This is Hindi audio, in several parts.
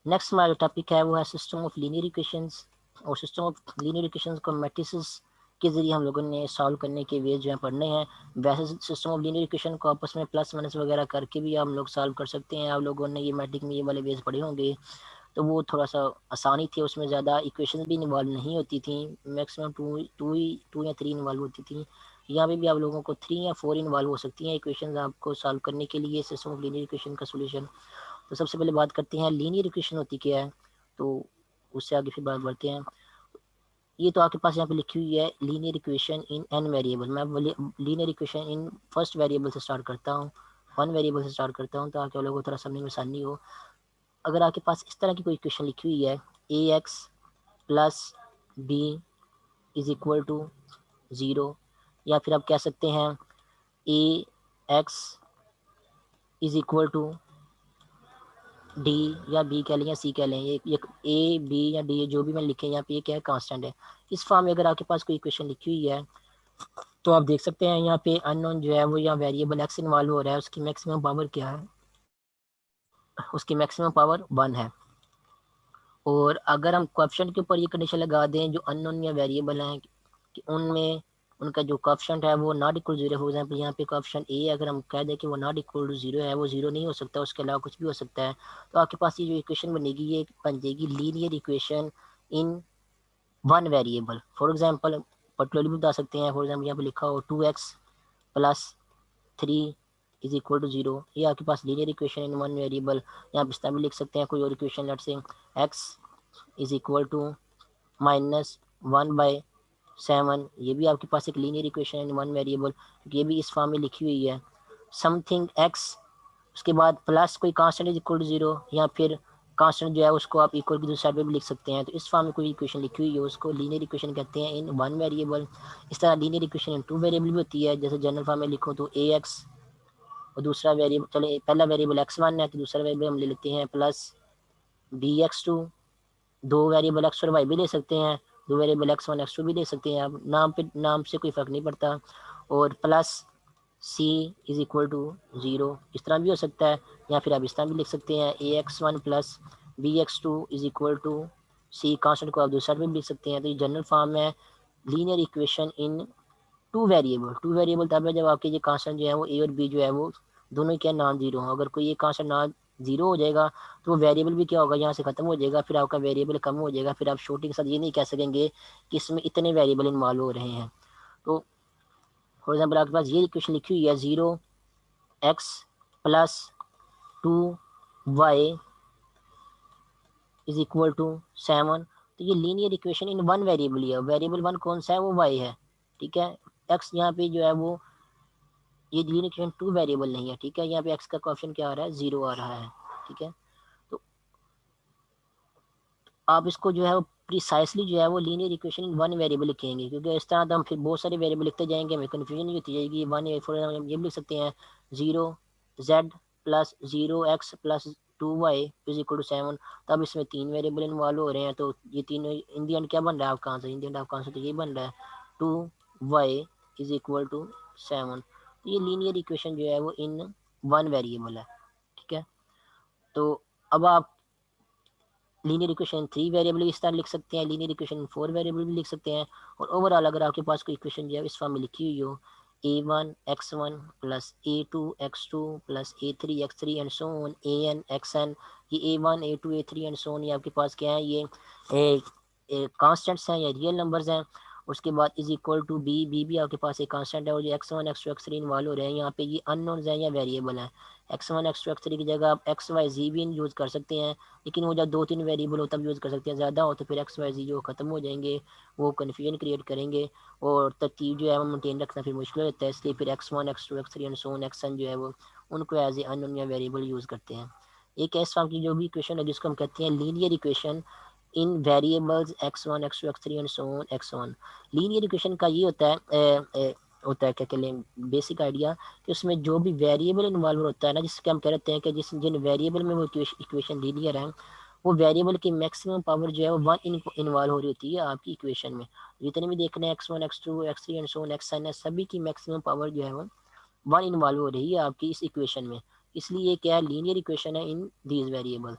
नेक्स्ट हमारा जो टॉपिक है वो है सिस्टम ऑफ लीनियर इक्वेशंस। और सिस्टम ऑफ लीनियर इक्वेशंस को मैट्रिसेस के जरिए हम लोगों ने सॉल्व करने के वे जो है पढ़ने हैं। वैसे सिस्टम ऑफ लीनियर इक्वेशन को आपस में प्लस माइनस वगैरह करके भी हम लोग सॉल्व कर सकते हैं। आप लोगों ने ये मैट्रिक में ये वाले वेज पढ़े होंगे, तो वो थोड़ा सा आसानी थी, उसमें ज़्यादा इक्वेशन भी इन्वॉल्व नहीं होती थी। मैक्सिमम टू या थ्री इन्वॉल्व होती थी। यहाँ पे भी आप लोगों को 3 या 4 इन्वॉल्व हो सकती हैं इक्वेशन आपको सॉल्व करने के लिए सिस्टम ऑफ लीनियर इक्वेशन का सोल्यूशन। तो सबसे पहले बात करते हैं लीनियर इक्वेशन होती क्या है, तो उससे आगे फिर बात बढ़ते हैं। ये तो आपके पास यहाँ पे लिखी हुई है linear equation in n variable. मैं linear equation in first variable से स्टार्ट करता हूँ, वन वेरिएबल से स्टार्ट करता हूँ, ताकि आप लोगों को थोड़ा समझने में आसानी हो। अगर आपके पास इस तरह की कोई इक्वेशन लिखी हुई है, a x plus b is equal to zero, या फिर आप कह सकते हैं a x is equal to d, या बी कह लें या सी कह लें, ये ए बी या डी जो भी मैं लिखे यहाँ पे ये क्या है, कांस्टेंट है। इस फॉर्म में अगर आपके पास कोई इक्वेशन लिखी हुई है, तो आप देख सकते हैं यहाँ पे अननोन जो है वो यहाँ वेरिएबल एक्स इन्वॉल्व हो रहा है, उसकी मैक्सिमम पावर क्या है, उसकी मैक्सिमम पावर 1 है। और अगर हम कोएफिशिएंट के ऊपर ये कंडीशन लगा दें जो अननोन या वेरिएबल हैं कि उनमें उनका जो कोएफिशिएंट है वो not equal zero, for example यहाँ पे कोएफिशिएंट ए अगर हम कह दें कि वो नॉट इक्वल टू जीरो है, वो जीरो नहीं हो सकता, उसके अलावा कुछ भी हो सकता है, तो आपके पास ये जो इक्वेशन बनेगी ये बन जाएगी linear equation in one variable. For example particularly भी बता सकते हैं, फॉर एग्जाम्पल यहाँ पे लिखा हो 2x plus 3 is equal to zero, ये आपके पास linear equation in one variable. यहाँ पे इस तरह भी लिख सकते हैं कोई और equation, let's say x is equal to -1/7, ये भी आपके पास एक लीनियर इक्वेशन है इन वन वेरिएबल, क्योंकि ये भी इस फॉर्म में लिखी हुई है। समथिंग x, उसके बाद प्लस कोई constant is equal to zero, या फिर कांस्टेंट जो है उसको आप इक्वल की दूसरी साइड पे भी लिख सकते हैं। तो इस फॉर्म में कोई इक्वेशन लिखी हुई है उसको लीनियर इक्वेशन कहते हैं इन वन वेरिएबल। इस तरह linear equation in two variable भी होती है, जैसे जनरल फॉर्म में लिखो तो ए एक्स और दूसरा वेरिएबल, चले पहला वेरिएबल x1 है तो दूसरा वेरिएबल हम ले लेते हैं प्लस बी एक्स टू। दो वेरिएबल एक्स और वाई भी ले सकते हैं, दो वेरिएबल एक्स1 एक्स2 भी ले सकते हैं, आप नाम पे नाम से कोई फ़र्क नहीं पड़ता। और plus C is equal to zero, इस तरह भी हो सकता है, या फिर आप इस तरह भी लिख सकते हैं a x one plus b x two is equal to c, constant को आप दूसरा भी लिख सकते हैं। तो ये जनरल फॉर्म है linear equation in two variable. Two variable तब है जब आपके ये कांस्टेंट जो है वो ए और बी जो है वो दोनों क्या नॉन जीरो हो। अगर कोई ये कांस्टेंट नॉन जीरो हो जाएगा तो वो वेरिएबल भी क्या होगा, यहाँ से खत्म हो जाएगा, फिर आपका वेरिएबल कम हो जाएगा, फिर आप छोटी के साथ ये नहीं कह सकेंगे कि इसमें इतने वेरिएबल इन्वॉल्व हो रहे हैं। तो फॉर एग्जाम्पल आपके पास ये इक्वेशन लिखी हुई है 0x plus 2y is equal to 7, तो ये linear equation in one variable है। वेरिएबल वन कौन सा है, वो y है, ठीक है। x यहाँ पे जो है वो ये लीनियर इक्वेशन टू वेरिएबल नहीं है, ठीक है। यहाँ पे एक्स का ऑप्शन क्या आ रहा है, जीरो आ रहा है, ठीक है। तो आप इसको जो है वो प्रिसाइसली जो है वो linear equation in one variable लिखेंगे, क्योंकि इस तरह तो हम फिर बहुत सारे वेरिएबल लिखते जाएंगे, हमें कन्फ्यूजन नहीं होती जाएगी। वन फॉर एग्जाम्पल ये भी लिख सकते हैं 0z plus 0x plus 2y is equal to 7, तब इसमें तीन वेरिएबल इन्वॉल्व हो रहे हैं, तो ये तीनों इन दी एंड क्या बन रहा है आपका आंसर, इन दी एंड आपका आंसर तो ये बन रहा है 2y इज इक्वल टू 7। तो ये लीनियर इक्वेशन जो है वो इन वन वेरिएबल है, ठीक है। तो अब आप लीनियर इक्वेशन थ्री वेरिएबल इस तरह लिख सकते हैं, लीनियर इक्वेशन फोर वेरिएबल भी लिख सकते हैं। और ओवरऑल अगर आपके पास कोई इक्वेशन जो है इस फॉर्म में लिखी हुई हो a1 x1 plus a2 x2 plus a3 x3 and so on an xn, ये a1 a2 a3 and so on ये आपके पास क्या है, ये कांस्टेंट्स हैं या रियल नंबर्स हैं। उसके बाद is equal to B, B भी आपके पास एक कांस्टेंट है, और जो x1 x2 x3 इन्वॉल्व हो रहे हैं यहाँ पे ये अननोन्स हैं या वेरिएबल हैं। x1 x2 x3 की जगह आप एक्स वाई जी भी यूज़ कर सकते हैं, लेकिन वो जब दो तीन वेरिएबल हो तब यूज़ कर सकते हैं, ज़्यादा हो तो फिर एक्स वाई जी जो ख़त्म हो जाएंगे, वो कन्फ्यूजन क्रिएट करेंगे, और तरतीब जो है वो मेनटेन रखना फिर मुश्किल होता है। इसलिए फिर x1 x2 x3 and so on xn जो है वो उनको एज ए अननोन या वेरिएबल यूज़ करते हैं। एक इस फॉर्म की जो भी इक्वेशन है जिसको हम कहते हैं linear equation in variables x1 x2 x3 and so on x1। Linear equation का ये होता है होता है क्या कहते हैं बेसिक आइडिया, कि उसमें जो भी वेरिएबल इन्वॉल्व होता है ना, जिसके हम कहते हैं कि जिन वेरिएबल में वो इक्वेशन लीनियर है, वो वेरिएबल की मैक्सिमम पावर जो है वो वन इन्वॉल्व हो रही होती है आपकी इक्वेशन में। जितने भी देखने x1 x2 x3 and so on xn है, सभी की मैक्सिमम पावर जो है वो वन इन्वॉल्व हो रही है आपकी इस इक्वेशन में, इसलिए ये क्या है, लीनियर इक्वेशन है इन दीज वेरिएबल्स।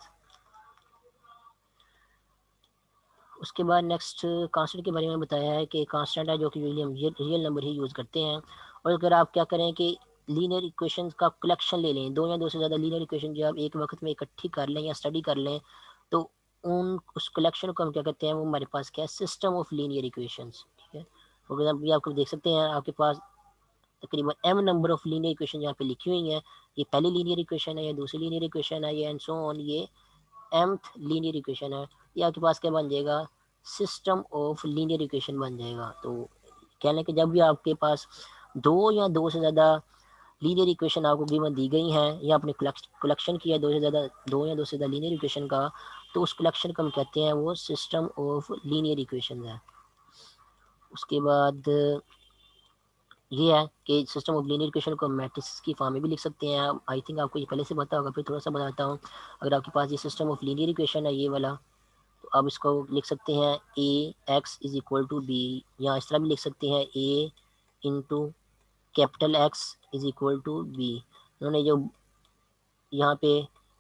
उसके बाद नेक्स्ट कांस्टेंट के बारे में बताया है कि कांस्टेंट है जो कि यूजली हम रियल नंबर ही यूज़ करते हैं। और अगर आप क्या करें कि लीनियर इक्वेशंस का कलेक्शन ले लें, दो या दो से ज़्यादा लीनियर इक्वेशन जो आप एक वक्त में इकट्ठी कर लें या स्टडी कर लें, तो उन उस कलेक्शन को हम क्या कहते हैं, वो हमारे पास क्या है, सिस्टम ऑफ लीनियर इक्वेशंस। ठीक है, फॉर एग्जाम्पल ये आपको देख सकते हैं, आपके पास तकरीबन m number of linear equation यहाँ पे लिखी हुई हैं। ये पहली लीनियर इक्वेशन है, ये दूसरी लीनियर इक्वेशन है, ये एंड सो ऑन, ये mth लीनियर इक्वेशन है। ये आपके पास क्या बन जाएगा, सिस्टम ऑफ लीनियर इक्वेशन बन जाएगा। तो कहने कि जब भी आपके पास दो या दो से ज़्यादा लीनियर इक्वेशन आपको गिवन दी गई हैं, या आपने कलेक्शन किया दो से ज़्यादा, दो या दो से ज़्यादा लीनियर इक्वेशन का, तो उस कलेक्शन को हम कहते हैं वो सिस्टम ऑफ लीनियर इक्वेशन है। उसके बाद ये है कि सिस्टम ऑफ लीनियर इक्वेशन को मैट्रिक्स की फॉर्म में भी लिख सकते हैं। आई थिंक आपको ये पहले से पता होगा, फिर थोड़ा सा बताता हूँ। अगर आपके पास ये सिस्टम ऑफ लीनियर इक्वेशन है ये वाला, तो आप इसको लिख सकते हैं a x is equal to b, या इस तरह भी लिख सकते हैं a into capital x is equal to b. उन्होंने जो यहाँ पे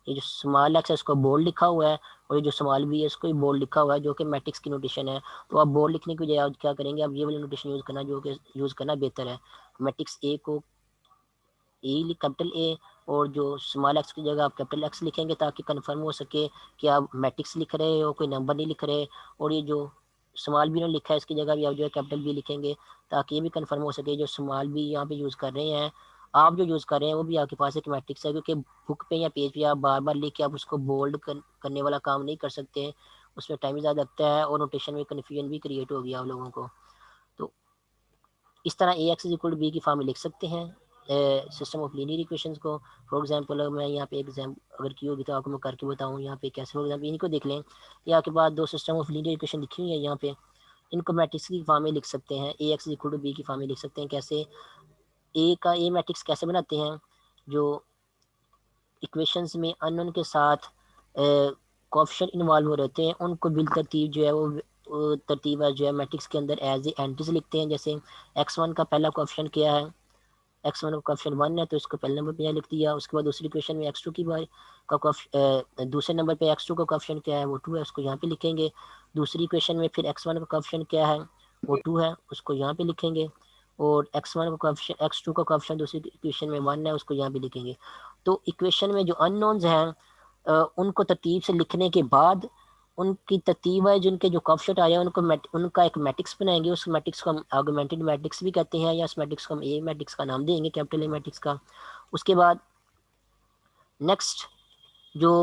ये जो स्मॉल एक्स है इसको बोल्ड लिखा हुआ है, और ये जो स्मॉल बी है इसको भी बोल्ड लिखा हुआ है, जो कि मैट्रिक्स की नोटेशन है। तो आप बोल्ड लिखने की बजाय आप क्या करेंगे, आप ये वाली नोटेशन यूज़ करना, जो कि यूज़ करना बेहतर है। मैट्रिक्स ए को ए कैपिटल ए, और जो स्मॉल एक्स की जगह आप कैपिटल एक्स लिखेंगे, ताकि कंफर्म हो सके कि आप मैट्रिक्स लिख रहे हो, कोई नंबर नहीं लिख रहे। और ये जो स्मॉल बी ने लिखा है इसकी जगह भी आप जो है कैपिटल बी लिखेंगे, ताकि ये भी कंफर्म हो सके जो स्मॉल बी यहाँ पे यूज़ कर रहे हैं, आप जो यूज़ कर रहे हैं वो भी आपके पास एक मैट्रिक्स है। क्योंकि बुक पे या पेज पे आप बार बार लिख के आप उसको बोल्ड करने वाला काम नहीं कर सकते, उसमें टाइम ज़्यादा लगता है, और नोटेशन में कन्फ्यूजन भी क्रिएट होगी आप लोगों को। तो इस तरह a x is equal to b की फॉर्म में लिख सकते हैं सिस्टम ऑफ लीनियर इक्वेशंस को। फॉर एग्जांपल अगर मैं यहाँ पे एग्जाम अगर की होगी तो आपको मैं करके बताऊँ यहाँ पे कैसे। फॉर एग्जाम्पल इनको देख लें, ये आपके पास दो सिस्टम ऑफ लीनियर इक्वेशन लिखी हुई है यहाँ पे, इनको मैट्रिक्स की फॉर्म में लिख सकते हैं, a x is equal to b की फॉर्म में लिख सकते हैं। कैसे, ए का ए मैट्रिक्स कैसे बनाते हैं, जो इक्वेशंस में अननोन के साथ कोएफिशिएंट इन्वॉल्व हो रहते हैं, उनको बिल तरतीब जो है वो तरतीब है जो है मैट्रिक्स के अंदर एज ए एंट्रीज लिखते हैं। जैसे x1 का पहला कोएफिशिएंट क्या है, x1 का कोएफिशिएंट 1 है, तो इसको पहले नंबर पे यहाँ लिख दिया। उसके बाद दूसरी इक्वेशन में x2 की बार का दूसरे नंबर पे x2 का कोएफिशिएंट क्या है, वो 2 है, उसको यहाँ पे लिखेंगे। दूसरी इक्वेशन में फिर x1 का कोएफिशिएंट क्या है, वो 2 है, उसको यहाँ पे लिखेंगे। और x1 का कोएफिशिएंट, x2 का कोएफिशिएंट दूसरी इक्वेशन में 1 है, उसको यहाँ पे लिखेंगे। तो इक्वेशन में जो अननोन्स हैं उनको तरतीब से लिखने के बाद, उनकी तरतीब है जिनके जो कोएफिशिएंट आए हैं उनको उनका एक मैट्रिक्स बनाएंगे। उस मैट्रिक्स को हम ऑगमेंटेड मैट्रिक्स भी कहते हैं, या उस मैट्रिक्स को हम ए मैट्रिक्स का नाम देंगे, कैपिटल ए मैट्रिक्स का। उसके बाद नेक्स्ट जो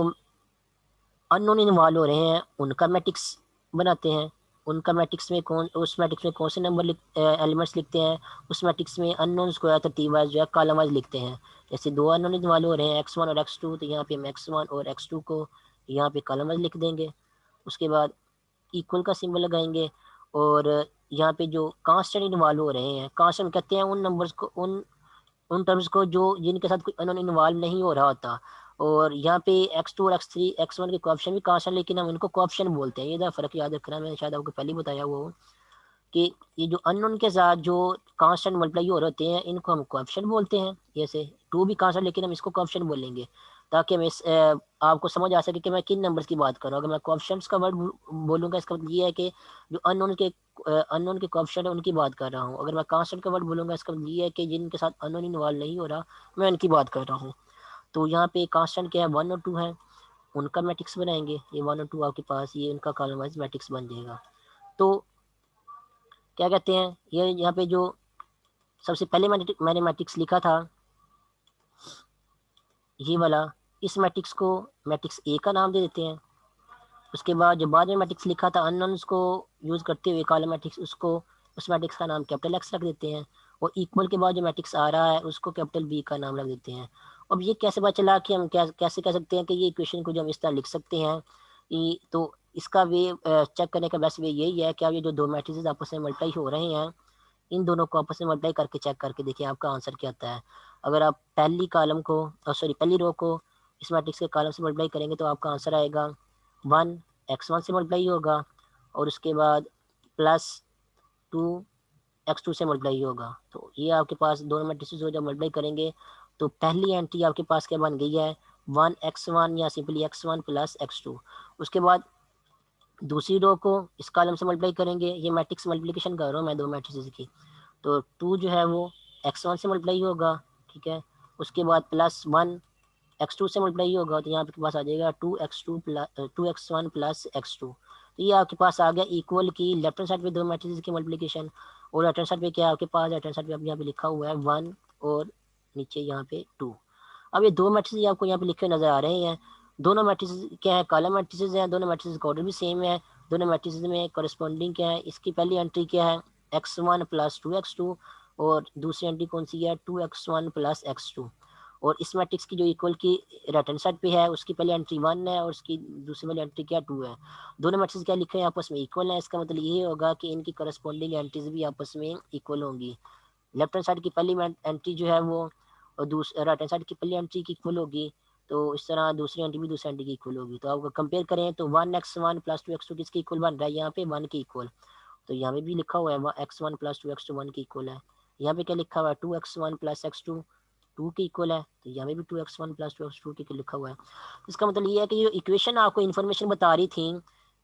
अननोन इन्वॉल्व हो रहे हैं उनका मैट्रिक्स बनाते हैं। उनका मैट्रिक्स में उस मैट्रिक्स में कौन से नंबर एलिमेंट्स लिखते हैं, उस मैट्रिक्स में अननोन्स को तरतीब वाइज जो है कॉलम वाइज लिखते हैं। जैसे दो अननोन इन्वॉल्व हो रहे हैं x1 और x2, तो यहाँ पे हम x1 और x2 को यहाँ पे कॉलम वाइज लिख देंगे। उसके बाद इक्वल का सिंबल लगाएंगे, और यहाँ पे जो कांस्टेंट इन्वॉल्व हो रहे हैं, कांस्टेंट कहते हैं उन नंबर्स को, उन टर्म्स को जो जिनके साथ कोई अननोन इन्वॉल्व नहीं हो रहा होता। और यहाँ पे x2 और x3 x1 के कोएफिशिएंट भी कांस्टेंट, लेकिन हम इनको कोएफिशिएंट बोलते हैं। ये फ़र्क याद रखना, मैंने शायद आपको पहले बताया वो, कि ये जो अननोन के साथ जो कांस्टेंट मल्टीप्लाई हो रहे होते हैं इनको हम कोएफिशिएंट बोलते हैं। जैसे 2 भी कांस्टेंट, लेकिन हम इसको कोएफिशिएंट बोलेंगे, ताकि हम आपको समझ आ सके कि मैं किन नंबर्स की बात कर रहा हूँ। अगर मैं कोएफिशिएंट्स का वर्ड बोलूँगा, इसका मतलब ये है कि जो अननोन के कोएफिशिएंट है उनकी बात कर रहा हूँ। अगर मैं कांस्टेंट का वर्ड बोलूँगा, इसका मतलब ये है कि जिनके साथ अननोन इन्वॉल्व नहीं हो रहा, मैं उनकी बात कर रहा हूँ। तो यहाँ पे कांस्टेंट क्या है, 1 और 2 है, उनका मैट्रिक्स बनाएंगे। ये 1 और 2 आपके पास, ये उनका कॉलम वाइज मैट्रिक्स बन जाएगा। तो क्या कहते हैं, ये यहाँ पे जो सबसे पहले मैंने मैट्रिक्स लिखा था ये वाला, इस मैट्रिक्स को मैट्रिक्स ए का नाम दे देते हैं। उसके बाद जो बाद में मैट्रिक्स लिखा था अननोन्स को यूज़ करते हुए कॉलम मैट्रिक्स, उसको उस मैट्रिक्स का नाम कैपिटल एक्स रख देते हैं। और इक्वल के बाद जो मैट्रिक्स आ रहा है उसको कैपिटल बी का नाम रख देते हैं। अब ये कैसे पता चला कि हम कैसे कह सकते हैं कि ये इक्वेशन को जो हम इस तरह लिख सकते हैं, तो इसका वे चेक करने का बेस्ट वे यही है कि आप ये जो दो मैट्रिक्स आपस में मल्टीप्लाई हो रहे हैं, इन दोनों को आपस में मल्टीप्लाई करके चेक करके देखिए आपका आंसर क्या आता है। अगर आप पहली कॉलम को, सॉरी पहली रो को इस मैट्रिक्स के कॉलम से मल्टीप्लाई करेंगे, तो आपका आंसर आएगा 1 x1 से मल्टीप्लाई होगा, और उसके बाद प्लस 2 x2 से मल्टीप्लाई होगा। तो ये आपके पास दोनों मैट्रिक्स को जब मल्टीप्लाई करेंगे, तो पहली एंट्री आपके पास क्या बन गई है, 1 x1, या सिंपली x1 प्लस x2। उसके बाद दूसरी रो को इस कॉलम से मल्टीप्लाई करेंगे, ये मैट्रिक्स मल्टीप्लिकेशन कर रहा हूँ मैं दो मैट्रिसेस की, तो 2 जो है वो x1 से मल्टीप्लाई होगा, ठीक है। उसके बाद प्लस 1 x2 से मल्टीप्लाई होगा, तो यहाँ पे पास आ जाएगा 2x2 plus 2x1 plus x2। तो ये आपके पास आ गया इक्वल की लेफ्ट हैंड साइड पे दो मैट्रिसेस की मल्टीप्लिकेशन, और राइट हैंड साइड पे क्या है आपके पास, राइट हैंड साइड पे यहाँ पे लिखा हुआ है 1 और नीचे यहाँ पे 2। अब ये दो मैट्रिसेस आपको यहाँ पे लिखे नजर आ रहे हैं। दोनों मैट्रिसेस क्या है, कॉलम मैट्रिसेस हैं, दोनों मैट्रिसेस का ऑर्डर भी सेम है। दोनों मैट्रिसेस में करस्पॉन्डिंग क्या है, इसकी पहली एंट्री क्या है x1 प्लस 2x2, और दूसरी एंट्री कौन सी है 2x1 प्लस x2। और इस मैट्रिक्स की जो इक्वल की राइट हैंड साइड पे है उसकी पहली एंट्री 1 है और उसकी दूसरी वाली एंट्री क्या 2 है। दोनों मैट्रिक्स क्या लिखे हैं आपस में इक्वल है, इसका मतलब ये होगा कि इनकी करस्पॉन्डिंग एंट्रीज भी आपस में इक्वल होंगी। लेफ्ट हैंड साइड की पहली एंट्री जो है वो और दूसरी राइट हैंड साइड की पहली एंट्री की इक्वल होगी, तो इस तरह दूसरी एंट्री भी दूसरी एंट्री की इक्वल होगी। तो आपको कंपेयर करें तो 1x1 प्लस 2x2 किसकी इक्वल बन रहा है, यहाँ पे 1 की इक्वल। तो यहाँ पे भी लिखा हुआ है x1 प्लस 2x2 1 की इक्वल है। यहाँ पे क्या लिखा हुआ है 2x1 प्लस x2 2 की इक्वल है, तो यहाँ पे भी 2x1 प्लस 2x2 की लिखा हुआ है। तो इसका मतलब ये है कि जो इक्वेशन आपको इन्फॉर्मेशन बता रही थी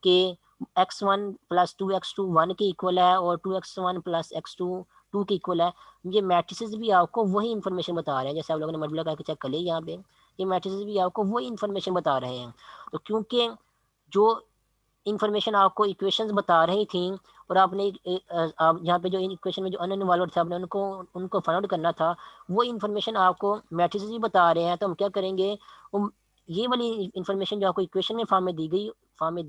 कि x1 प्लस 2x2 1 के इक्वल है और 2x1 प्लस x2 2 के इक्वल है, ये मैट्रिसेस भी आपको वही इन्फॉर्मेशन बता रहे हैं। जैसे आप लोगों ने मल्टीप्लाई करके चेक कर लिया, यहाँ पे ये मैट्रिसेस भी आपको वही इन्फॉर्मेशन बता रहे हैं। तो क्योंकि जो इन्फॉर्मेशन आपको इक्वेशंस बता रही थी और आपने आप यहाँ पे जो इक्वेशन में जो अनइन्वॉल्व थे आपने उनको उनको फाइंड आउट करना था, वो इन्फॉर्मेशन आपको मैट्रिसेस भी बता रहे हैं। तो हम क्या करेंगे, ये वाली इन्फॉर्मेशन जो आपको इक्वेशन में फॉर्म में दी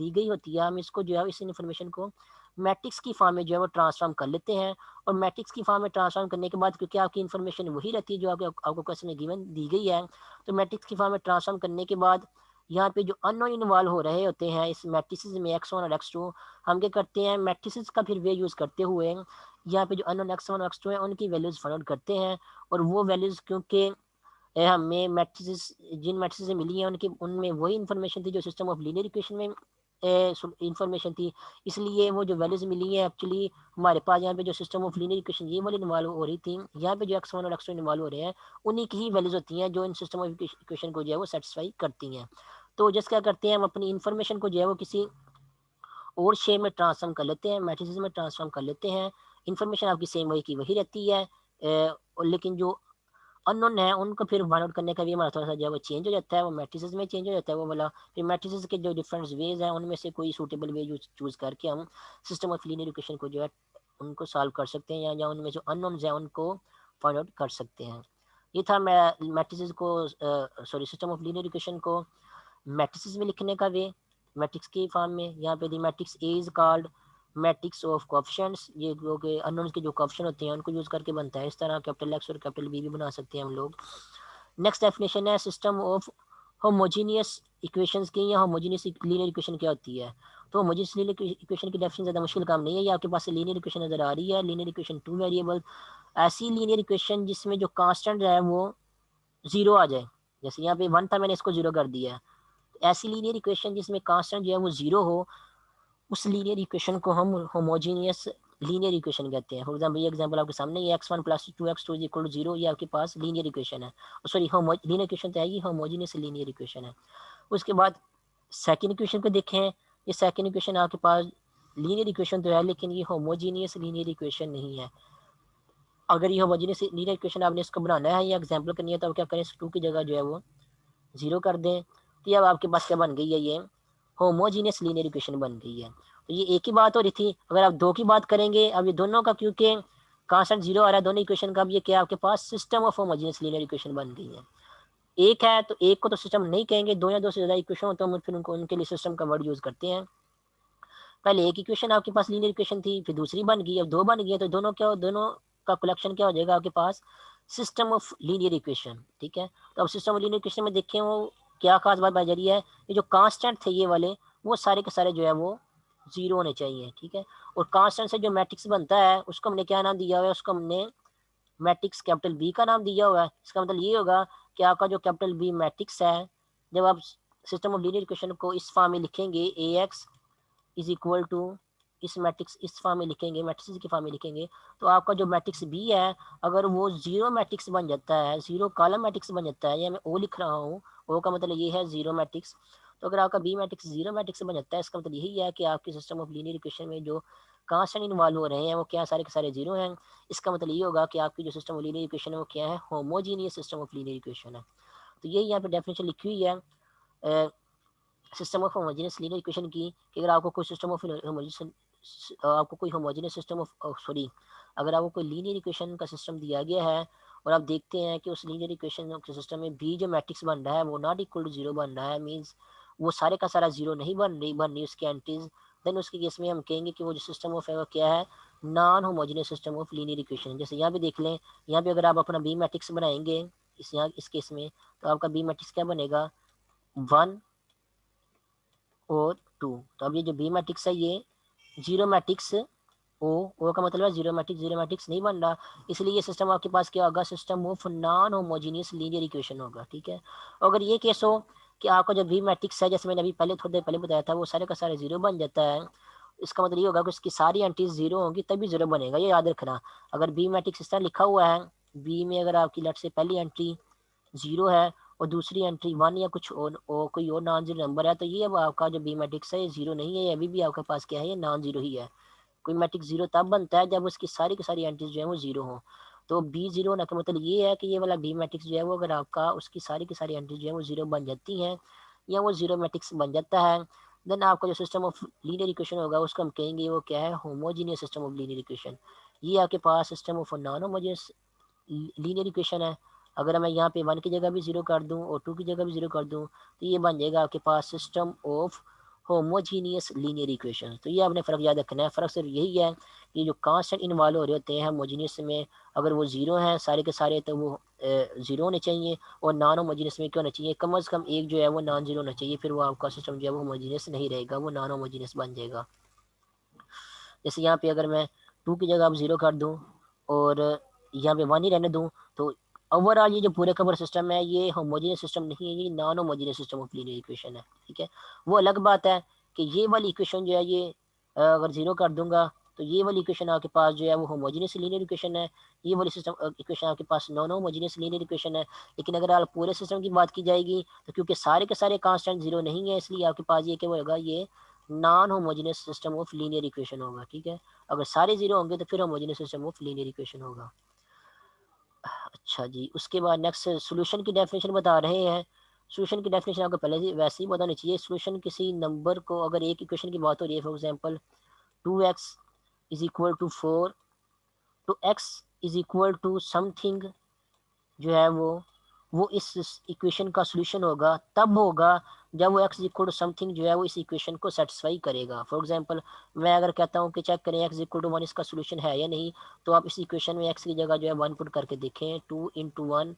गई होती है, हम इसको जो है इस इन्फॉर्मेशन को मैट्रिक्स की फॉर्म में जो है वो ट्रांसफॉर्म कर लेते हैं। और मैट्रिक्स की फॉर्म में ट्रांसफॉर्म करने के बाद क्योंकि आपकी इन्फॉर्मेशन वही रहती है जो आपको क्वेश्चन में गिवन दी गई है, तो मैट्रिक्स की फॉर्म में ट्रांसफॉर्म करने के बाद यहाँ पे जो अननोन इन्वॉल्व हो रहे होते हैं इस मैट्रिसेस में x1 और x2, हम क्या करते हैं मैट्रिसेस का फिर वे यूज़ करते हुए यहाँ पे जो अननोन x1 और x2 है उनकी वैल्यूज़ फाइंड आउट करते हैं। और वो वैल्यूज़ क्योंकि हमें मैट्रिसेस जिन मैट्रिसेस से मिली हैं उनकी उनमें वही इन्फॉर्मेशन थी जो सिस्टम ऑफ लीनियर इक्वेशन में इंफॉर्मेशन थी, इसलिए वो जो वैल्यूज मिली है एक्चुअली हमारे पास यहाँ पे जो सिस्टम ऑफ लीनियर इक्वेशन ये वाली इन्वॉल्व हो रही थी, यहाँ पे जो x1 और x2 इन्वॉल्व हो रहे हैं उन्हीं की ही वैल्यूज होती हैं जो इन सिस्टम ऑफ इक्वेशन को जो है वो सेटिस्फाई करती हैं। तो जैसे क्या करते हैं हम अपनी इन्फॉर्मेशन को जो है वो किसी और शेप में ट्रांसफॉर्म कर लेते हैं, मैट्रिसेस में ट्रांसफॉर्म कर लेते हैं। इन्फॉर्मेशन आपकी सेम वही की वही रहती है, लेकिन जो अननोन है उनको फिर फाइंड आउट करने का भी हमारा थोड़ा सा जो है वो चेंज हो जाता है, वो मैट्रिसेस में चेंज हो जाता है वो वाला। फिर मैट्रिसेस के जो डिफरेंट वेज हैं उनमें से कोई सूटेबल वे चूज करके हम सिस्टम ऑफ लीनियर इक्वेशन को जो है उनको सॉल्व कर सकते हैं, या उनमें जो अननोन्स हैं उनको फाइंड आउट कर सकते हैं। ये था मैं मैट्रिसेस को sorry system of linear equation को मैट्रिसेस में लिखने का वे, मैट्रिक्स के फॉर्म में। यहाँ पे the matrix A is called matrix of coefficients, ये जो कि अननोन्स के जो कोएफिशिएंट होते हैं उनको यूज करके बनता है। इस तरह कैपिटल एक्स और कैपिटल बी भी बना सकते हैं हम लोग। नेक्स्ट डेफिनेशन है सिस्टम ऑफ होमोजीनियस इक्वेशंस की, या होमोजीनियस लीनियर इक्वेशन क्या होती है। तो होमोजीनियस लीनियर इक्वेशन की डेफिनेशन ज़्यादा मुश्किल काम नहीं है, ये आपके पास लीनियर इक्वेशन नजर आ रही है। लीनियर इक्वेशन टू वेरिएबल, ऐसी लीनियर इक्वेशन जिसमें जो कांस्टेंट है वो जीरो आ जाए, जैसे यहाँ पे 1 था मैंने इसको जीरो कर दिया है। ऐसी लीनियर इक्वेशन जिसमें कांस्टेंट जो है वो जीरो हो, उस लीनियर इक्वेशन को हम होमोजीनियस लीनियर इक्वेशन कहते हैं। फॉर एग्जाम्पल ये एग्जाम्पल आपके सामने, ये x1 plus 2x2 is equal to zero, ये आपके पास लीनियर इक्वेशन है। सॉरी लीनियर इक्वेशन तो है, ये होमोजीनियस लीनियर इक्वेशन है। उसके बाद सेकेंड इक्वेशन को देखें, ये सेकेंड इक्वेशन आपके पास लीनियर इक्वेशन तो है लेकिन ये होमोजीनियस लीनियर इक्वेशन नहीं है। अगर ये होमोजीनियस लीनियर इक्वेशन आपने इसको बनाना है या एग्जाम्पल करनी है तो आप क्या करें, 2 की जगह जो है वो जीरो कर दें, तो अब आपके पास क्या बन गई है, ये होमोजीनियस लीनियर इक्वेशन बन गई है। तो ये एक ही बात हो रही थी। अगर आप दो की बात करेंगे, अब ये दोनों का क्योंकि कांस्टेंट जीरो आ रहा है दोनों इक्वेशन का, अब ये क्या आपके पास system of homogeneous linear equation बन गई है। एक है तो एक को तो सिस्टम नहीं कहेंगे, दो या दो से ज्यादा इक्वेशन हो तो हम फिर उनको उनके लिए सिस्टम का वर्ड यूज करते हैं। पहले एक इक्वेशन आपके पास लीनियर इक्वेशन थी, फिर दूसरी बन गई, अब दो बन गई है, तो दोनों क्या दोनों का कलेक्शन क्या हो जाएगा आपके पास, सिस्टम ऑफ लीनियर इक्वेशन। ठीक है, तो अब सिस्टम ऑफ लीनियर इक्वेशन में देखें वो क्या खास बात पाई जा रही है, ये जो कांस्टेंट थे ये वाले वो सारे के सारे जो है वो जीरो होने चाहिए। ठीक है, और कांस्टेंट से जो मैट्रिक्स बनता है उसको हमने क्या नाम दिया हुआ है, उसको हमने मैट्रिक्स कैपिटल बी का नाम दिया हुआ है। इसका मतलब ये होगा कि आपका जो कैपिटल बी मैट्रिक्स है, जब आप सिस्टम ऑफ लीनियर इक्वेशन को इस फॉर्म में लिखेंगे ए एक्स इज इक्वल टू इस मैट्रिक्स इस फॉर्म में लिखेंगे, मैट्रिक्स की फॉर्म में लिखेंगे, तो आपका जो मैट्रिक्स बी है अगर वो जीरो मैट्रिक्स बन जाता है, जीरो कॉलम मैट्रिक्स बन जाता है, या मैं ओ लिख रहा हूँ, ओ का मतलब ये है जीरो मैट्रिक्स, तो अगर आपका बी मैट्रिक्स जीरो मैट्रिक्स बन जाता है, इसका मतलब यही है कि आपके सिस्टम ऑफ लीनियर इक्वेशन में जो कांस्टेंट इन्वॉल्व हो रहे हैं वो क्या सारे के सारे जीरो हैं। इसका मतलब ये होगा कि आपकी जो सिस्टम ऑफ लीनियर इक्वेशन है वो क्या है, homogeneous system of linear equation है। तो यही यहाँ पे डेफिनेशन लिखी हुई है system of homogeneous linear equation की, कि अगर आपको कोई सिस्टम ऑफ आपको कोई होमोजेनियस सिस्टम ऑफ सॉरी अगर आपको कोई लीनियर इक्वेशन का सिस्टम दिया गया है और आप देखते हैं कि उस लीनियर इक्वेशन के सिस्टम में बी जो मैट्रिक्स बन रहा है वो नॉट इक्वल टू जीरो बन रहा है, मीन्स वो सारे का सारा जीरो नहीं बन रही उसकी एंटीज, देन उसके केस में हम कहेंगे कि वो जो सिस्टम ऑफ है वो क्या है, non homogeneous system of linear equation. जैसे यहाँ पे देख लें, यहाँ पे अगर आप अपना बी मैट्रिक्स बनाएंगे इस केस में, तो आपका बी मैट्रिक्स क्या बनेगा, 1 और 2। तो अब ये जो बी मैट्रिक्स है ये जीरो मैट्रिक्स ओ का मतलब है जीरो मैट्रिक्स नहीं बन रहा, इसलिए ये सिस्टम आपके पास क्या होगा, system of non homogeneous linear equation होगा। ठीक है, अगर ये केस हो कि आपका जो बी मैट्रिक्स है, जैसे मैंने अभी पहले थोड़ी देर पहले बताया था, वो सारे का सारे जीरो बन जाता है, इसका मतलब ये होगा कि उसकी सारी एंटीज जीरो होंगी तभी जीरो बनेगा, ये याद रखना। अगर बी मैट्रिक्स इस तरह लिखा हुआ है, बी में अगर आपकी लेट से पहली एंट्री जीरो है और दूसरी एंट्री 1 या कुछ और कोई और नॉन जीरो नंबर है, तो ये अब आपका जो बी मैट्रिक्स है ये जीरो नहीं है, ये अभी भी आपके पास क्या है, ये नॉन जीरो ही है। कोई मैट्रिक्स जीरो तब बनता है जब उसकी सारी की सारी एंट्रीज जो है वो जीरो हो। तो बी जीरो होने का मतलब ये है कि ये वाला बी मैट्रिक्स जो है वो अगर आपका उसकी सारी की सारी एंट्रीज जो है वो जीरो बन जाती हैं या वो जीरो मैट्रिक्स बन जाता है, देन आपका जो सिस्टम ऑफ लीनियर इक्वेशन होगा उसको हम कहेंगे वो क्या है, homogeneous system of linear equation. ये आपके पास system of non homogeneous linear equation है। अगर मैं यहाँ पे 1 की जगह भी जीरो कर दूँ और 2 की जगह भी जीरो कर दूँ, तो ये बन जाएगा आपके पास system of homogeneous linear equation. तो ये आपने फ़र्क याद रखना है, फ़र्क सिर्फ यही है कि जो कांस्टेंट इन्वॉल्व हो रहे होते हैं होमोजीनियस में, अगर वो जीरो हैं सारे के सारे तो वो जीरो होने चाहिए, और नॉन होमोजीनियस में क्या होना चाहिए, कम अज़ कम एक जो है वो नॉन जीरो होना चाहिए, फिर वो आपका सिस्टम जो है वो होमोजीनियस नहीं रहेगा, वो नॉन होमोजीनियस बन जाएगा। जैसे यहाँ पे अगर मैं 2 की जगह अब जीरो कर दूँ और यहाँ पे 1 ही रहने दूँ, तो ओवरऑल ये जो पूरे का पूरा सिस्टम है ये होमोजेनियस सिस्टम नहीं है, ये non homogeneous system of linear equation है। ठीक है, वो अलग बात है कि ये वाली इक्वेशन जो है ये अगर जीरो कर दूंगा तो ये वाली इक्वेशन आपके पास जो है वो होमोजेनियस लीनियर इक्वेशन है, ये वाली सिस्टम इक्वेशन आपके पास नॉन होमोजेनियस लीनियर इक्वेशन है। लेकिन अगर आप पूरे सिस्टम की बात की जाएगी तो क्योंकि सारे के सारे कांस्टेंट जीरो नहीं है, इसलिए आपके पास ये क्या होगा, ये non homogeneous system of linear equation होगा। ठीक है, अगर सारे जीरो होंगे तो फिर homogeneous system of linear equation होगा। अच्छा जी, उसके बाद नेक्स्ट सॉल्यूशन की डेफिनेशन बता रहे हैं। सॉल्यूशन की डेफिनेशन आपको पहले से वैसे ही बतानी चाहिए। सॉल्यूशन किसी नंबर को, अगर एक इक्वेशन की बात हो रही है for example 2x is equal to 4, तो x is equal to something जो है वो इस इक्वेशन का सोल्यूशन होगा तब होगा जब वो x इक्वल टू समथिंग जो है वो इस इक्वेशन को सेटिस्फाई करेगा। फॉर एग्जांपल मैं अगर कहता हूँ कि चेक करें x इक्वल टू 1 इसका सोल्यूशन है या नहीं, तो आप इस इक्वेशन में x की जगह जो है 1 पुट करके देखें, 2 इंटू 1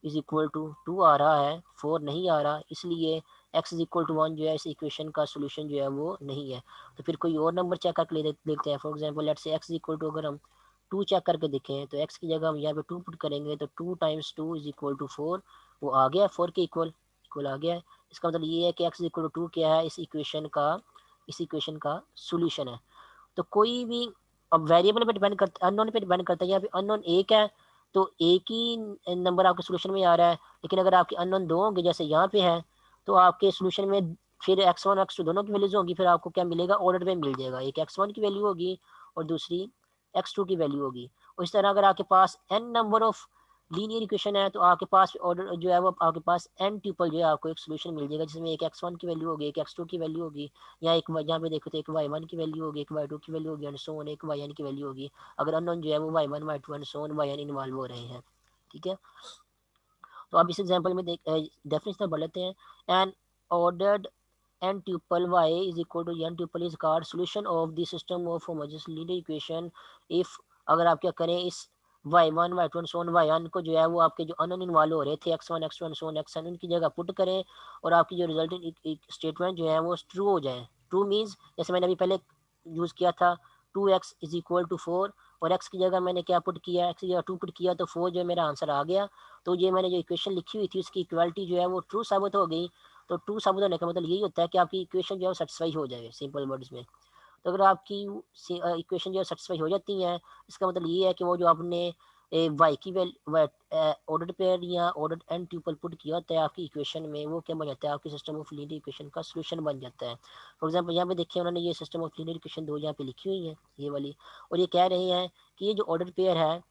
इज इक्वल टू 2 आ रहा है, 4 नहीं आ रहा, इसलिए x इज इक्वल टू 1 जो है इस इक्वेशन का सोल्यूशन जो है वो नहीं है। तो फिर कोई और नंबर चेक करके लेते हैं, for example let's say x equal to अगर हम 2 चेक करके देखें, तो x की जगह हम यहाँ पे 2 पुट करेंगे, तो 2 टाइम्स 2 इज इक्वल टू 4, वो आ गया 4 के इक्वल इक्वल आ गया है। इसका मतलब ये है कि x इक्वल टू 2 क्या है, इस इक्वेशन का सोल्यूशन है। तो कोई भी अब वेरिएबल पे डिपेंड करता, अननोन पे डिपेंड करता है। यहाँ पे अननोन एक है तो एक ही नंबर आपके सोल्यूशन में आ रहा है, लेकिन अगर आपके अननोन दो होंगे जैसे यहाँ पे है, तो आपके सोल्यूशन में फिर x1 x2 दोनों की वैल्यूज होंगी, फिर आपको क्या मिलेगा, ऑर्डर में मिल जाएगा, एक x1 की वैल्यू होगी और दूसरी x2 की वैल्यू होगी। और इस तरह अगर आपके पास n number of linear equation है तो आपके पास ऑर्डर जो है वो आपके पास n ट्यूपल जो है आपको एक सोल्यूशन मिल जाएगा, जिसमें एक x1 की वैल्यू होगी, एक x2 की वैल्यू होगी, या एक यहाँ पे देखो तो एक y1 की वैल्यू होगी, एक y2 की वैल्यू होगी, एंड सो ऑन, एक yn की वैल्यू होगी, अगर अननोन जो है वो y1 y2 and so on yn involve हो रहे हैं। ठीक है, तो आप इस एग्जांपल में डेफिनेशन पढ़ लेते हैं। N ordered n tuple y is equal to n tuple is called solution of the system of homogeneous linear equation if, अगर आप क्या करें इस y1 y2 and so on yn को जो है वो आपके जो अननोन इन्वॉल्व हो रहे थे x1 x2 and so on xn, उनकी जगह पुट करें और आपकी जो रिजल्टेंट स्टेटमेंट जो है वो ट्रू हो जाए। ट्रू मीन्स जैसे मैंने अभी पहले यूज़ किया था 2x इज इक्वल टू 4, और x की जगह मैंने क्या पुट किया, x की जगह 2 पुट किया तो 4 जो है मेरा आंसर आ गया। तो ये मैंने जो इक्वेशन लिखी हुई थी उसकी इक्वालिटी जो है वो ट्रू साबित हो गई। तो ट्रू साबित होने का मतलब यही होता है कि आपकी इक्वेशन जो है वो सेटिस्फाई हो जाए, सिंपल वर्ड्स में। तो अगर आपकी इक्वेशन जो है सेटिस्फाई हो जाती है, इसका मतलब ये है कि वो जो आपने वाई की ऑर्डर पेयर या ऑर्डर एन ट्यूपल पुट किया होता है आपकी इक्वेशन में, वो क्या बन जाता है, आपकी सिस्टम ऑफ लीनियर इक्वेशन का सोल्यूशन बन जाता है। फॉर एग्जांपल यहाँ पे देखिए उन्होंने ये सिस्टम ऑफ लीनियर इक्वेशन दो यहाँ पे लिखी हुई है, ये वाली, और ये कह रहे हैं कि ये जो ऑर्डर पेयर है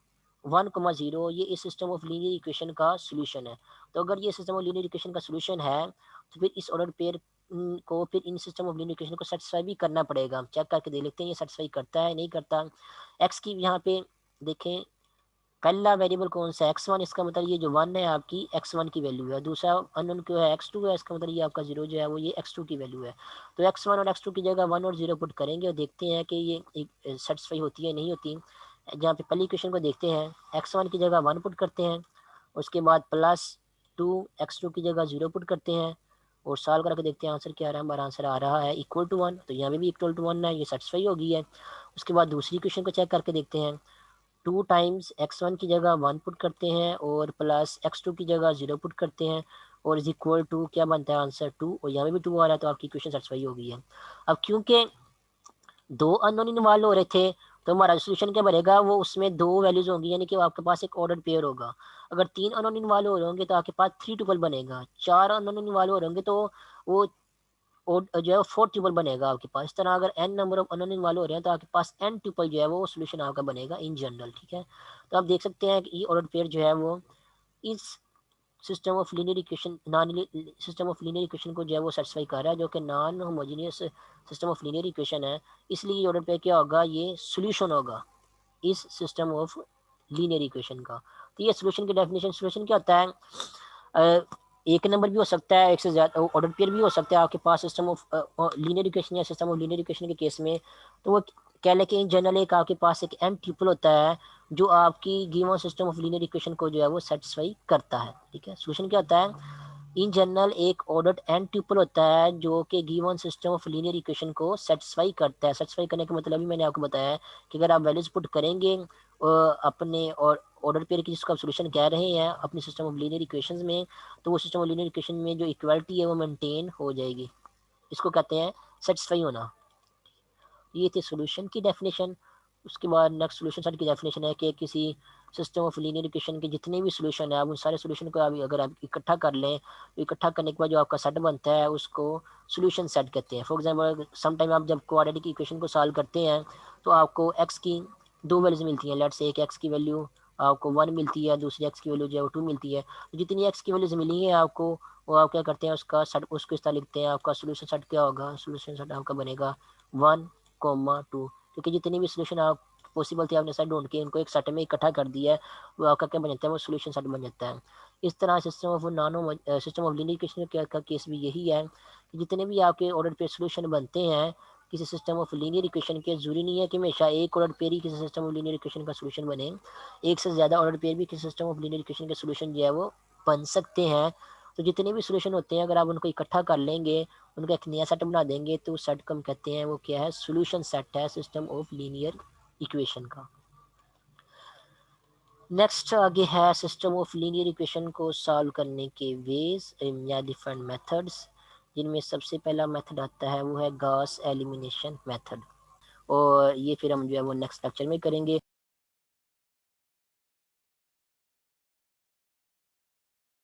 1,0 ये इस सिस्टम ऑफ लीनियर इक्वेशन का सोल्यूशन है। तो अगर ये सिस्टम ऑफ लीनियर इक्वेशन का सोल्यूशन है तो फिर इस ऑर्डर पेयर को फिर इन सिस्टम ऑफ लीनियर इक्वेशन को सेटिस्फाई भी करना पड़ेगा। हम चेक करके देख लेते हैं ये सेटिस्फाई करता है नहीं करता। एक्स की यहाँ पे देखें, पहला वेरिएबल कौन सा है, x1, इसका मतलब ये जो 1 है आपकी x1 की वैल्यू है। दूसरा अननोन क्यों है, x2 है, इसका मतलब ये आपका 0 जो है वो ये x2 की वैल्यू है। तो x1 और x2 की जगह 1 और 0 पुट करेंगे और देखते हैं कि ये सेटिस्फाई होती है नहीं होती। जहाँ पे पहली इक्वेशन को देखते हैं, x1 की जगह 1 पुट करते हैं, उसके बाद +2 x2 की जगह 0 पुट करते हैं और सॉल्व करके देखते हैं आंसर क्या आ रहा है। हमारा आंसर आ रहा है =1, तो यहाँ पे भी =1 है, ये सेटिस्फाई हो गई है। उसके बाद दूसरी इक्वेशन को चेक करके देखते हैं, 2 टाइम्स x1 की जगह 1 पुट करते हैं और प्लस x2 की जगह 0 पुट करते हैं और इज इक्वल टू क्या बनता है आंसर 2, और यहाँ पे भी 2 आ रहा है, तो आपकी इक्वेशन सेटिस्फाई हो गई है। अब क्योंकि दो अननोन इन्वॉल्व हो रहे थे तो हमारा सोल्यूशन क्या बनेगा, वो उसमें दो वैल्यूज होंगी, यानी कि आपके पास एक ऑर्डर पेयर होगा। अगर 3 अननोन इन्वॉल्व हो रहे होंगे तो आपके पास 3 ट्यूपल बनेगा, 4 अननोन इन्वॉल्व हो रहे होंगे तो वो और जो है वो 4 ट्यूपल बनेगा आपके पास। इस तरह अगर n number of unknown involve हो रहे हैं तो आपके पास n ट्यूपल जो है वो सोल्यूशन आपका बनेगा इन जनरल, ठीक है। तो आप देख सकते हैं कि ये ऑर्डर पेयर जो है वो इस system of linear equation non system of linear equation को जो है वो सेटिस्फाई कर रहा है, जो कि non homogeneous system of linear equation है। इसलिए ये ऑर्डर पेयर क्या होगा, ये सोल्यूशन होगा इस सिस्टम ऑफ लीनियर इक्वेशन का। तो ये सोल्यूशन की डेफिनेशन, सोल्यूशन क्या होता है, एक नंबर भी हो सकता है, एक से ज़्यादा ऑर्डर पेयर भी हो सकता है आपके पास सिस्टम ऑफ लीनियर इक्वेशन या सिस्टम ऑफ लीनियर इक्वेशन के केस में। तो वो कह लें कि इन जनरल एक आपके पास एक एन ट्यूपल होता है जो आपकी given system of linear equation को जो है वो सेटिस्फाई करता है, ठीक है। सोल्यूशन क्या होता है, इन जनरल एक ऑर्डर्ड एन ट्यूपल होता है जो कि given system of linear equation को सेटिस्फाई करता है। सेटिस्फाई करने का मतलब भी मैंने आपको बताया है कि अगर आप वैल्यूज पुट करेंगे अपने और ऑर्डर पेयर की जिसको आप सोल्यूशन कह रहे हैं अपनी सिस्टम ऑफ लीनियर इक्वेशंस में, तो वो सिस्टम ऑफ लीनियर इक्वेशन में जो इक्वालिटी है वो मेंटेन हो जाएगी। इसको कहते हैं सेटिस्फाई होना। ये थी सोल्यूशन की डेफिनेशन। उसके बाद नेक्स्ट सोल्यूशन सेट की डेफिनेशन है कि किसी सिस्टम ऑफ लीनियर इक्वेशन के जितने भी सोल्यूशन है आप उन सारे सोल्यूशन को अगर आप इकट्ठा कर लें तो इकट्ठा करने के बाद जो आपका सेट बनता है उसको सोल्यूशन सेट कहते हैं। फॉर एग्जांपल समटाइम आप जब क्वाड्रेटिक इक्वेशन को सॉल्व करते हैं तो आपको एक्स की दो वैल्यूज मिलती हैं। लेट्स से एक एक्स की वैल्यू आपको 1 मिलती है, दूसरी एक्स की वैल्यू जो है वो 2 मिलती है। तो जितनी एक्स की वैल्यूज मिली है आपको, वो आप क्या करते हैं उसका सेट, उसको इस तरह लिखते हैं। आपका सोल्यूशन सेट क्या होगा, सोल्यूशन सेट आपका बनेगा 1,2, क्योंकि जितनी भी सोल्यूशन आप पॉसिबल थे आपने सेट ढूंढ के उनको एक सेट में इकट्ठा कर दिया है, वो आपका क्या बन जाता है, वो सोल्यूशन सेट बन जाता है। इस तरह सिस्टम ऑफ लीनियर इक्वेशन का केस भी यही है कि जितने भी आपके ऑर्डर पे सोल्यूशन बनते हैं किसी सिस्टम ऑफ लीनियर इक्वेशन के, जरूरी नहीं है कि हमेशा एक ऑर्डर पेयर ही किसी सिस्टम ऑफ लीनियर इक्वेशन का सोल्यूशन बने। एक से ज़्यादा ऑर्डर पेयर भी किसी सिस्टम ऑफ लीनियर इक्वेशन के सोल्यूशन जो है वो बन सकते हैं। तो जितने भी सोल्यूशन होते हैं अगर आप उनको इकट्ठा कर लेंगे, उनका एक नया सेट बना देंगे, तो सेट को हम कहते हैं वो क्या है, सोल्यूशन सेट है सिस्टम ऑफ लीनियर इक्वेशन का। नेक्स्ट आगे है सिस्टम ऑफ लीनियर इक्वेशन को सॉल्व करने के वेज या डिफरेंट मेथड्स, जिनमें सबसे पहला मेथड आता है वो है गॉस एलिमिनेशन मेथड, और ये फिर हम जो है वो नेक्स्ट लेक्चर में करेंगे।